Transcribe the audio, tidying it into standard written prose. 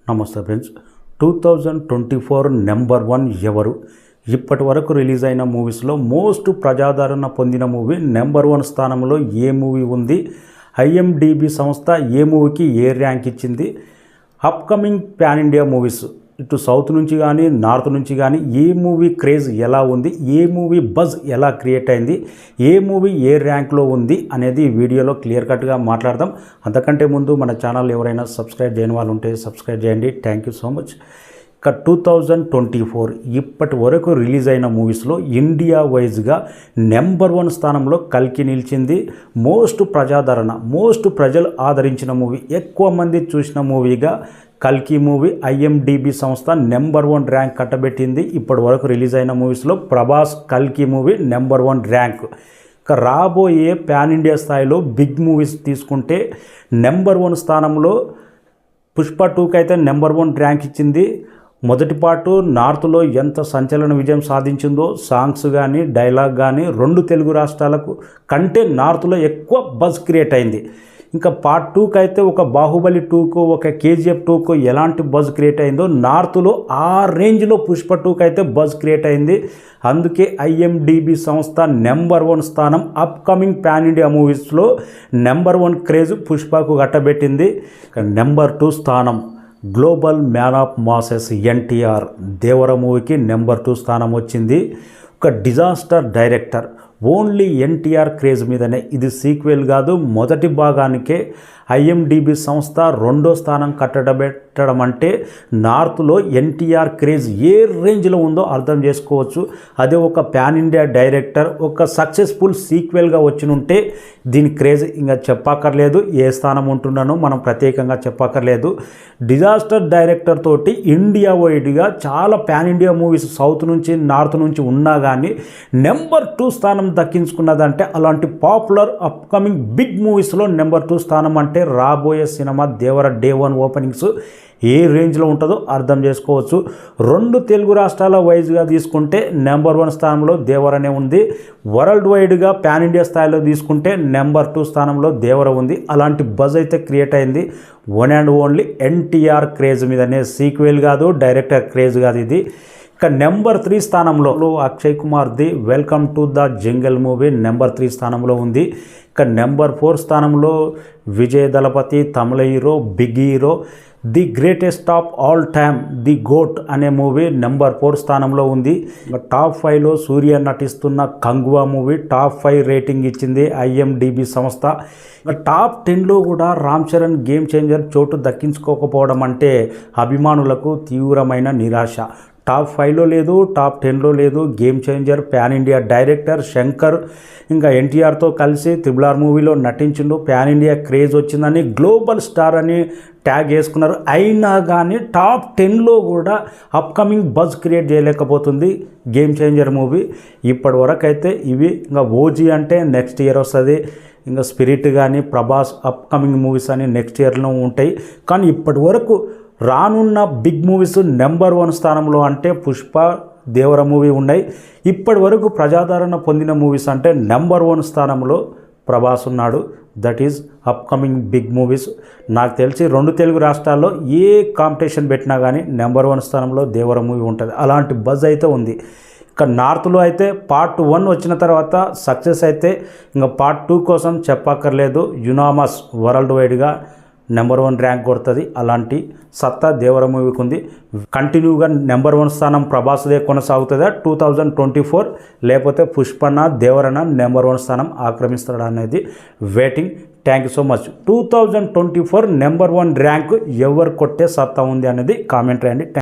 నమస్తే friends. 2024 number 1 ఎవరు? ఇప్పటి వరకు రిలీజ్ అయిన మూవీస్లో మోస్ట్ ప్రజాదరణ పొందిన మూవీ నెంబర్ 1 స్థానంలో ఏ మూవీ ఉంది? ఐఎండిబి సంస్థ ఏ మూవీకి ఏ ర్యాంక్ ఇచ్చింది? అప్కమింగ్ ప్యాన్ ఇండియా మూవీస్ ఇటు సౌత్ నుంచి కానీ నార్త్ నుంచి కానీ ఏ మూవీ క్రేజ్ ఎలా ఉంది, ఏ మూవీ బజ్ ఎలా క్రియేట్ అయింది, ఏ మూవీ ఏ ర్యాంక్లో ఉంది అనేది వీడియోలో క్లియర్ కట్గా మాట్లాడదాం. అంతకంటే ముందు మన ఛానల్ ఎవరైనా సబ్స్క్రైబ్ చేయని వాళ్ళు ఉంటే సబ్స్క్రైబ్ చేయండి. Thank you so much. ఇక 2024 ఇప్పటి వరకు రిలీజ్ అయిన మూవీస్లో ఇండియా వైజ్గా నెంబర్ 1 స్థానంలో కల్కి నిలిచింది. మోస్ట్ ప్రజాదరణ, మోస్ట్ ప్రజలు ఆదరించిన మూవీ, ఎక్కువ మంది చూసిన మూవీగా కల్కి మూవీ ఐఎండిబి సంస్థ నెంబర్ 1 ర్యాంక్ కట్టబెట్టింది. ఇప్పటి వరకు రిలీజ్ అయిన మూవీస్లో ప్రభాస్ కల్కి మూవీ నెంబర్ 1 ర్యాంక్. ఇక రాబోయే ప్యాన్ ఇండియా స్థాయిలో బిగ్ మూవీస్ తీసుకుంటే నెంబర్ 1 స్థానంలో పుష్ప 2కి అయితే నెంబర్ 1 ర్యాంక్ ఇచ్చింది. మొదటి పార్టు నార్త్లో ఎంత సంచలన విజయం సాధించిందో, సాంగ్స్ కానీ డైలాగ్ కానీ 2 తెలుగు రాష్ట్రాలకు కంటే నార్త్లో ఎక్కువ బజ్ క్రియేట్ అయింది. ఇంకా పార్ట్ 2కి అయితే ఒక బాహుబలి 2కు, ఒక కేజీఎఫ్ 2కు ఎలాంటి బజ్ క్రియేట్ అయిందో నార్త్లో ఆ రేంజ్లో పుష్ప 2కి అయితే బజ్ క్రియేట్ అయింది. అందుకే ఐఎండిబి సంస్థ నెంబర్ 1 స్థానం అప్కమింగ్ ప్యాన్ ఇండియా మూవీస్లో నెంబర్ 1 క్రేజ్ పుష్పకు కట్టబెట్టింది. నెంబర్ 2 స్థానం global man of masses NTR Devara మూవీకి నెంబర్ 2 స్థానం వచ్చింది. ఒక disaster director, only NTR craze మీదనే. ఇది సీక్వెల్ కాదు, మొదటి భాగానికే ఐఎండిబి సంస్థ 2వ స్థానం కట్టబెట్టడం అంటే నార్త్లో ఎన్టీఆర్ క్రేజ్ ఏ రేంజ్లో ఉందో అర్థం చేసుకోవచ్చు. అదే ఒక ప్యాన్ ఇండియా డైరెక్టర్ ఒక సక్సెస్ఫుల్ సీక్వెల్గా వచ్చినుంటే దీని క్రేజ్ ఇంకా చెప్పక్కర్లేదు. ఏ స్థానం ఉంటున్నానో మనం ప్రత్యేకంగా చెప్పక్కర్లేదు. డిజాస్టర్ డైరెక్టర్ తోటి ఇండియా వైడ్గా చాలా ప్యాన్ ఇండియా మూవీస్ సౌత్ నుంచి నార్త్ నుంచి ఉన్నా కానీ నెంబర్ 2 స్థానం దక్కించుకున్నదంటే అలాంటి పాపులర్ అప్కమింగ్ బిగ్ మూవీస్లో నెంబర్ 2 స్థానం అంటే రాబోయే సినిమా దేవర డే 1 ఓపెనింగ్స్ ఏ రేంజ్లో ఉంటుందో అర్థం చేసుకోవచ్చు. 2 తెలుగు రాష్ట్రాల వైజ్గా తీసుకుంటే నెంబర్ 1 స్థానంలో దేవరనే ఉంది. వరల్డ్ వైడ్గా ప్యాన్ ఇండియా స్థాయిలో తీసుకుంటే నెంబర్ 2 స్థానంలో దేవర ఉంది. అలాంటి బజ్ అయితే క్రియేట్ అయింది. One and only NTR craze మీదనే, సీక్వెల్ కాదు, డైరెక్టర్ క్రేజ్ కాదు ఇది. ఇక నెంబర్ 3 స్థానంలో అక్షయ్ కుమార్ది welcome to the jungle movie number 3 స్థానంలో ఉంది. ఇక నెంబర్ 4 స్థానంలో విజయ్ దళపతి తమిళ hero, big hero, the greatest of all time the GOAT అనే మూవీ నెంబర్ 4 స్థానంలో ఉంది. టాప్ 5లో సూర్య నటిస్తున్న కంగువా మూవీ టాప్ 5 రేటింగ్ ఇచ్చింది ఐఎండిబి సంస్థ. టాప్ 10లో కూడా రామ్ చరణ్ గేమ్ చేంజర్ చోటు దక్కించుకోకపోవడం అంటే అభిమానులకు తీవ్రమైన నిరాశ. టాప్ 5లో లేదు, టాప్ 10లో లేదు. Game changer pan India director Shankar ఇంకా ఎన్టీఆర్తో కలిసి RRR మూవీలో నటించిండు. ప్యాన్ ఇండియా క్రేజ్ వచ్చిందని గ్లోబల్ స్టార్ అని ట్యాగ్ వేసుకున్నారు. అయినా కానీ టాప్ 10లో కూడా అప్కమింగ్ బజ్ క్రియేట్ చేయలేకపోతుంది గేమ్ చేంజర్ మూవీ. ఇప్పటి వరకు అయితే ఇవి ఇంకా ఓజీ అంటే నెక్స్ట్ ఇయర్ వస్తుంది. ఇంకా స్పిరిట్ కానీ ప్రభాస్ అప్కమింగ్ మూవీస్ అని నెక్స్ట్ ఇయర్లో ఉంటాయి. కానీ ఇప్పటి వరకు రానున్న బిగ్ మూవీస్ నెంబర్ 1 స్థానంలో అంటే పుష్ప, దేవర మూవీ ఉన్నాయి. ఇప్పటి వరకు ప్రజాదరణ పొందిన మూవీస్ అంటే నెంబర్ 1 స్థానంలో ప్రభాస్ ఉన్నాడు. That is upcoming big movies. నాకు తెలిసి 2 తెలుగు రాష్ట్రాల్లో ఏ కాంపిటీషన్ పెట్టినా కానీ నెంబర్ 1 స్థానంలో దేవర మూవీ ఉంటుంది. అలాంటి బజ్ అయితే ఉంది. ఇక నార్త్లో అయితే పార్ట్ 1 వచ్చిన తర్వాత సక్సెస్ అయితే ఇంకా పార్ట్ 2 కోసం చెప్పక్కర్లేదు. యునామస్ వరల్డ్ వైడ్గా నెంబర్ 1 ర్యాంక్ కొడుతుంది. అలాంటి సత్తా దేవర మూవీకి ఉంది. కంటిన్యూగా నెంబర్ 1 స్థానం ప్రభాస్దే కొనసాగుతుందా 2024, లేకపోతే పుష్పన్న దేవరన నెంబర్ 1 స్థానం ఆక్రమిస్తాడా అనేది waiting. Thank you so much. 2024 number 1 rank ఎవరు కొట్టే సత్తా ఉంది అనేది కామెంట్ రాయండి.